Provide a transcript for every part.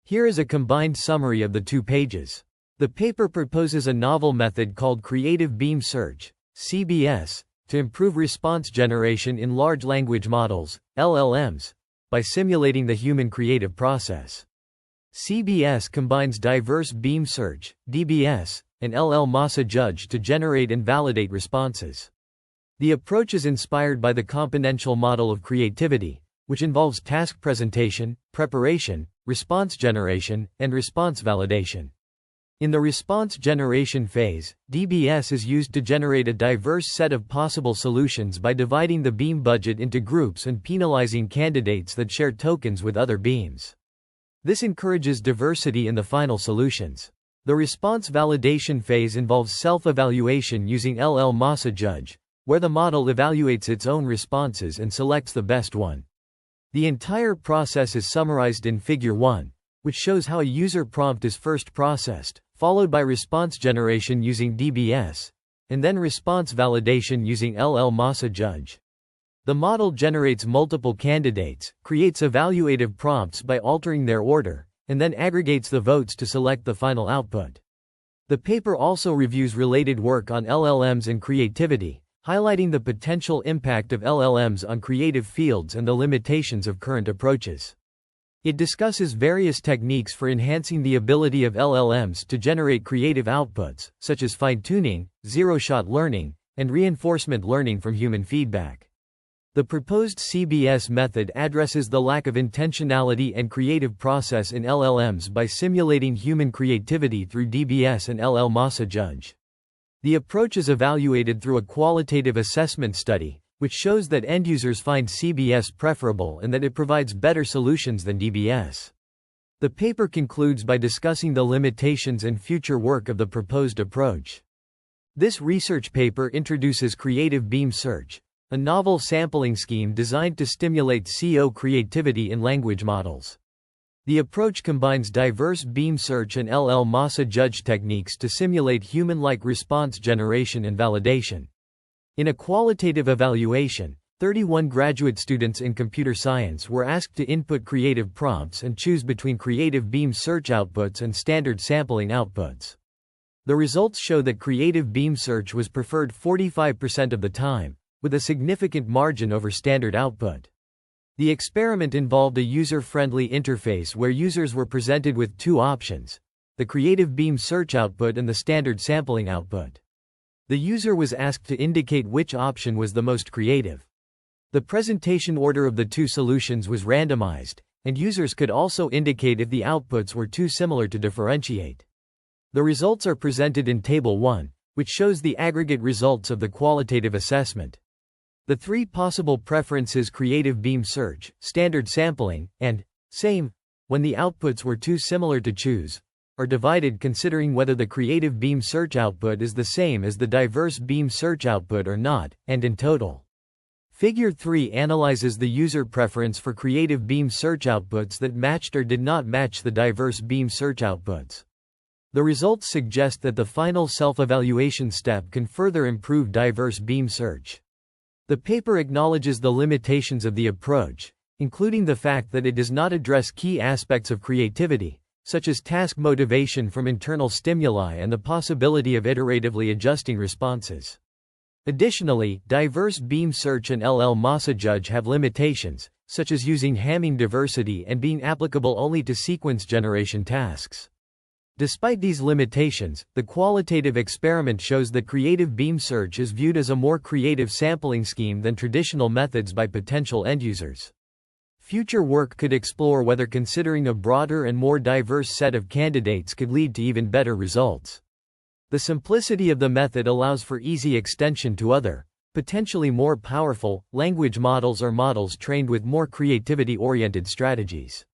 Here is a combined summary of the 2 pages. The paper proposes a novel method called creative beam search, CBS, to improve response generation in large language models, LLMs, by simulating the human creative process. CBS combines diverse beam search, DBS, and LLM-as-a-Judge to generate and validate responses. The approach is inspired by the componential model of creativity, which involves task presentation, preparation, response generation, and response validation. In the response generation phase, DBS is used to generate a diverse set of possible solutions by dividing the beam budget into groups and penalizing candidates that share tokens with other beams. This encourages diversity in the final solutions. The response validation phase involves self-evaluation using LLM-as-a-Judge, where the model evaluates its own responses and selects the best one. The entire process is summarized in Figure 1, which shows how a user prompt is first processed, followed by response generation using DBS, and then response validation using LLM-as-a-Judge. The model generates multiple candidates, creates evaluative prompts by altering their order, and then aggregates the votes to select the final output. The paper also reviews related work on LLMs and creativity, highlighting the potential impact of LLMs on creative fields and the limitations of current approaches. It discusses various techniques for enhancing the ability of LLMs to generate creative outputs, such as fine-tuning, zero-shot learning, and reinforcement learning from human feedback. The proposed CBS method addresses the lack of intentionality and creative process in LLMs by simulating human creativity through DBS and LLM-as-a-Judge. The approach is evaluated through a qualitative assessment study, which shows that end users find CBS preferable and that it provides better solutions than DBS. The paper concludes by discussing the limitations and future work of the proposed approach. This research paper introduces creative beam search, a novel sampling scheme designed to stimulate CO creativity in language models. The approach combines diverse beam search and LLM-as-a-Judge techniques to simulate human-like response generation and validation. In a qualitative evaluation, 31 graduate students in computer science were asked to input creative prompts and choose between creative beam search outputs and standard sampling outputs. The results show that creative beam search was preferred 45% of the time, with a significant margin over standard output. The experiment involved a user-friendly interface where users were presented with 2 options: the creative beam search output and the standard sampling output. The user was asked to indicate which option was the most creative. The presentation order of the 2 solutions was randomized, and users could also indicate if the outputs were too similar to differentiate. The results are presented in Table 1, which shows the aggregate results of the qualitative assessment. The 3 possible preferences, creative beam search, standard sampling, and same, when the outputs were too similar to choose, are divided considering whether the creative beam search output is the same as the diverse beam search output or not, and in total. Figure 3 analyzes the user preference for creative beam search outputs that matched or did not match the diverse beam search outputs. The results suggest that the final self-evaluation step can further improve diverse beam search. The paper acknowledges the limitations of the approach, including the fact that it does not address key aspects of creativity, such as task motivation from internal stimuli and the possibility of iteratively adjusting responses. Additionally, diverse beam search and LLM-as-a-Judge have limitations, such as using Hamming diversity and being applicable only to sequence generation tasks. Despite these limitations, the qualitative experiment shows that creative beam search is viewed as a more creative sampling scheme than traditional methods by potential end users. Future work could explore whether considering a broader and more diverse set of candidates could lead to even better results. The simplicity of the method allows for easy extension to other, potentially more powerful, language models or models trained with more creativity-oriented strategies.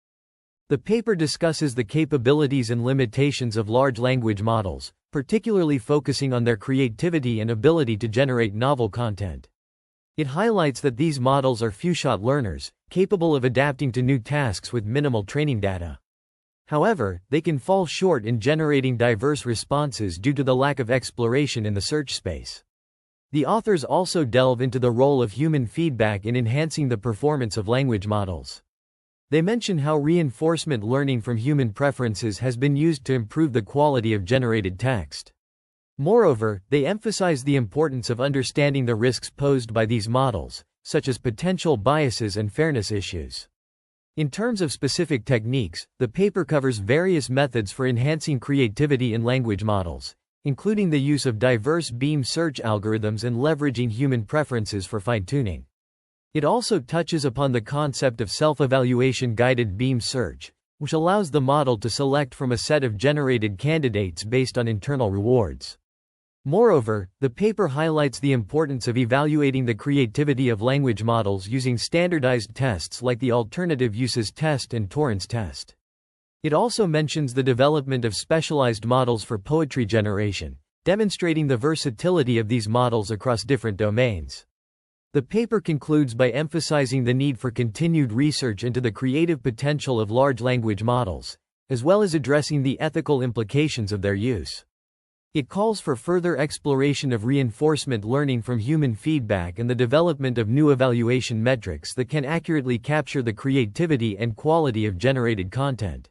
The paper discusses the capabilities and limitations of large language models, particularly focusing on their creativity and ability to generate novel content. It highlights that these models are few-shot learners, capable of adapting to new tasks with minimal training data. However, they can fall short in generating diverse responses due to the lack of exploration in the search space. The authors also delve into the role of human feedback in enhancing the performance of language models. They mention how reinforcement learning from human preferences has been used to improve the quality of generated text. Moreover, they emphasize the importance of understanding the risks posed by these models, such as potential biases and fairness issues. In terms of specific techniques, the paper covers various methods for enhancing creativity in language models, including the use of diverse beam search algorithms and leveraging human preferences for fine-tuning. It also touches upon the concept of self-evaluation guided beam search, which allows the model to select from a set of generated candidates based on internal rewards. Moreover, the paper highlights the importance of evaluating the creativity of language models using standardized tests like the alternative uses test and Torrance test. It also mentions the development of specialized models for poetry generation, demonstrating the versatility of these models across different domains. The paper concludes by emphasizing the need for continued research into the creative potential of large language models, as well as addressing the ethical implications of their use. It calls for further exploration of reinforcement learning from human feedback and the development of new evaluation metrics that can accurately capture the creativity and quality of generated content.